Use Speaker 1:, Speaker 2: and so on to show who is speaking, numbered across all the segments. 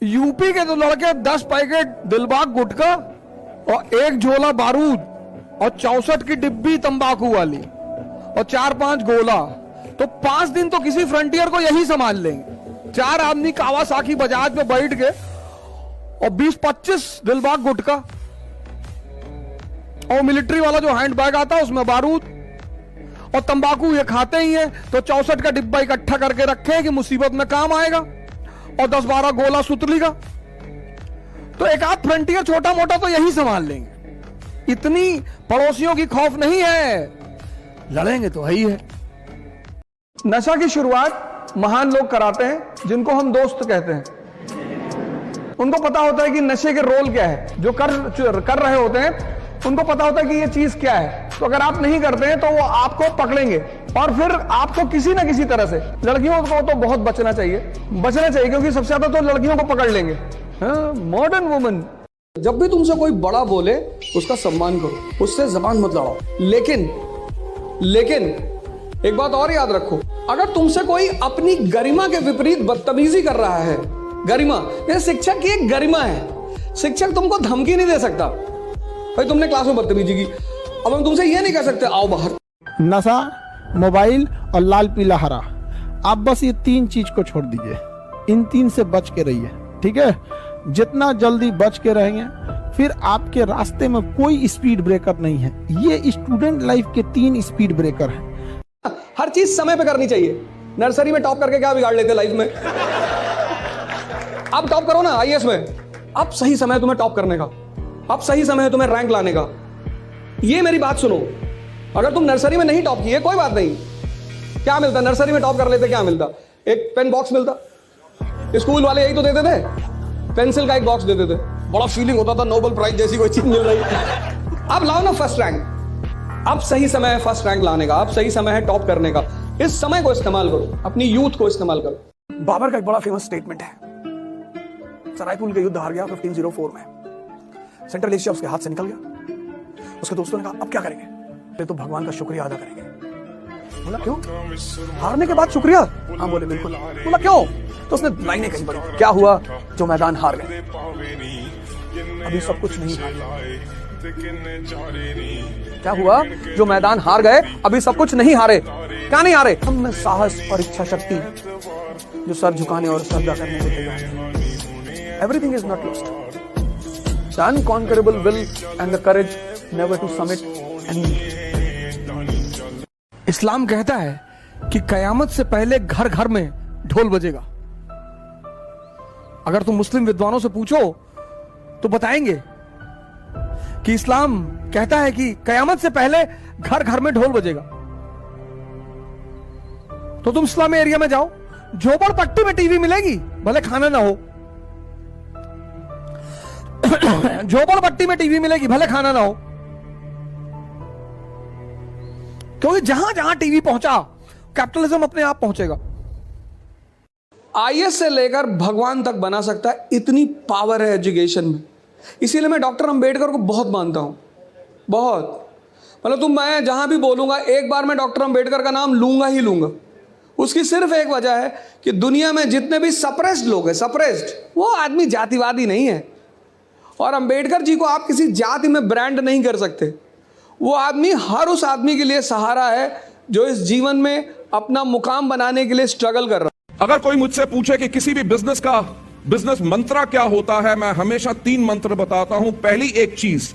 Speaker 1: UP के तो लड़के 10 पैकेट दिलबाग गुटखा और 1 झोला बारूद और 64 की डिब्बी तंबाकू वाली और 4-5 गोला, तो 5 दिन तो किसी फ्रंटियर को यही संभाल लेंगे। 4 आदमी कावासाकी बजाज पे बैठ के और 20-25 दिलबाग गुटखा और मिलिट्री वाला जो हैंड बैग आता है उसमें बारूद और तंबाकू ये खाते ही हैं, तो 64 का डिब्बा इकट्ठा करके रखे कि मुसीबत में काम आएगा और 10-12 गोला सुतली का, तो एक आध फ्रंटियर छोटा मोटा तो यही संभाल लेंगे। इतनी पड़ोसियों की खौफ नहीं है, लड़ेंगे तो ही है। नशा की शुरुआत महान लोग कराते हैं जिनको हम दोस्त कहते हैं। उनको पता होता है कि नशे के रोल क्या है, जो कर रहे होते हैं उनको पता होता है कि ये चीज क्या है, तो अगर आप नहीं करते हैं तो वो आपको पकड़ेंगे और फिर आपको किसी ना किसी तरह से, लड़कियों को तो बहुत बचना चाहिए क्योंकि सबसे ज्यादा तो लड़कियों को पकड़ लेंगे। मॉडर्न वुमन,
Speaker 2: जब भी तुमसे कोई बड़ा बोले उसका सम्मान करो, उससे जबान मत लड़ाओ। लेकिन एक बात और याद रखो, अगर तुमसे कोई अपनी गरिमा के विपरीत बदतमीजी कर रहा है, गरिमा ये शिक्षक की एक गरिमा है, शिक्षक तुमको धमकी नहीं दे सकता भाई तुमने क्लास में बदतमीजी की, अब हम तुमसे ये नहीं कह सकते आओ बाहर।
Speaker 3: नशा, मोबाइल और लाल पीला हरा, आप बस ये 3 चीज को छोड़ दीजिए, इन 3 से बच के रहिए, ठीक है। जितना जल्दी बच के रहेंगे फिर आपके रास्ते में कोई स्पीड ब्रेकर नहीं है। ये स्टूडेंट लाइफ के 3 स्पीड ब्रेकर हैं।
Speaker 2: हर चीज समय पे करनी चाहिए। नर्सरी में टॉप करके क्या बिगाड़ लेते लाइफ में, अब टॉप करो ना आईएएस में, अब सही समय है तुम्हें टॉप करने का, अब सही समय है तुम्हें रैंक लाने का। ये मेरी बात सुनो, अगर तुम नर्सरी में नहीं टॉप किए कोई बात नहीं, क्या मिलता नर्सरी में टॉप कर लेते, क्या मिलता, एक पेन बॉक्स मिलता, स्कूल वाले यही तो देते थे, पेंसिल का एक बॉक्स देते थे, बड़ा फीलिंग होता था नोबेल प्राइज जैसी कोई चीज मिल रही है। अब लाओ ना फर्स्ट रैंक, अब सही समय है फर्स्ट रैंक लाने का, अब सही समय है टॉप करने का। इस समय को इस्तेमाल करो, अपनी यूथ को इस्तेमाल करो। बाबर का एक बड़ा फेमस स्टेटमेंट है, सरायपुल के युद्ध हार गया 1504 में, सेंट्रल एशिया उसके हाथ से निकल गया। उसके दोस्तों ने कहा अब क्या करेंगे, तो भगवान का शुक्रिया अदा करेंगे। बोला क्यों, हारने के बाद शुक्रिया, हाँ बोले बिल्कुल। बोला क्यों, तो उसने लाइनें कहीं पड़ी, क्या हुआ जो मैदान हार गए, अभी सब कुछ नहीं हारे। क्या हुआ जो मैदान हार गए, अभी सब कुछ नहीं हारे। क्या नहीं हारे, हम में साहस और इच्छा शक्ति, जो सर झुकाने और श्रद्धा करने को तैयार है। Everything is not lost, the unconquerable will and the courage never to summit enemy।
Speaker 1: इस्लाम कहता है कि कयामत से पहले घर घर में ढोल बजेगा। अगर तुम मुस्लिम विद्वानों से पूछो तो बताएंगे कि इस्लाम कहता है कि कयामत से पहले घर घर में ढोल बजेगा। तो तुम इस्लामी एरिया में जाओ, झोपड़पट्टी में टीवी मिलेगी, भले खाना ना हो, झोपड़पट्टी में टीवी मिलेगी, भले खाना ना हो, क्योंकि जहां जहां टीवी पहुंचा कैपिटलिज्म अपने आप पहुंचेगा।
Speaker 2: आईएएस से लेकर भगवान तक बना सकता है, इतनी पावर है एजुकेशन में। इसीलिए मैं डॉक्टर अंबेडकर को बहुत मानता हूं, बहुत। मतलब मैं जहां भी बोलूंगा एक बार मैं डॉक्टर अंबेडकर का नाम लूंगा ही लूंगा। उसकी सिर्फ एक वजह है कि दुनिया में जितने भी सप्रेस्ड लोग हैं, सप्रेस्ड, वो आदमी जातिवादी नहीं है, और अंबेडकर जी को आप किसी जाति में ब्रांड नहीं कर सकते। वो आदमी हर उस आदमी के लिए सहारा है जो इस जीवन में अपना मुकाम बनाने के लिए स्ट्रगल कर रहा है।
Speaker 4: अगर कोई मुझसे पूछे कि किसी भी बिजनेस का बिजनेस मंत्र क्या होता है, मैं हमेशा 3 मंत्र बताता हूं। पहली एक चीज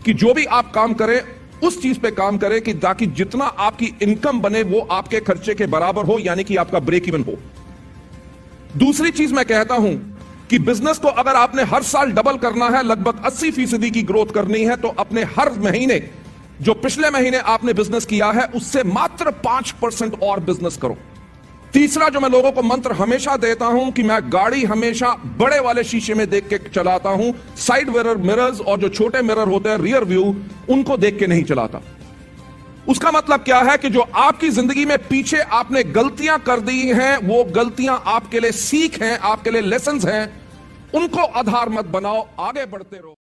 Speaker 4: कि जो भी आप काम करें उस चीज पे काम करें कि ताकि जितना आपकी इनकम बने वो आपके खर्चे के बराबर हो, यानी कि आपका ब्रेक इवन हो। दूसरी चीज मैं कहता हूं कि बिजनेस को अगर आपने हर साल डबल करना है, लगभग 80% की ग्रोथ करनी है, तो अपने हर महीने जो पिछले महीने आपने बिजनेस किया है उससे मात्र 5% और बिजनेस करो। तीसरा जो मैं लोगों को मंत्र हमेशा देता हूं कि मैं गाड़ी हमेशा बड़े वाले शीशे में देख के चलाता हूं, साइड मिरर्स और जो छोटे मिरर होते हैं रियर व्यू, उनको देख के नहीं चलाता। उसका मतलब क्या है कि जो आपकी जिंदगी में पीछे आपने गलतियां कर दी हैं, वो गलतियां आपके लिए सीख हैं, आपके लिए लेसन्स हैं, उनको आधार मत बनाओ, आगे बढ़ते रहो।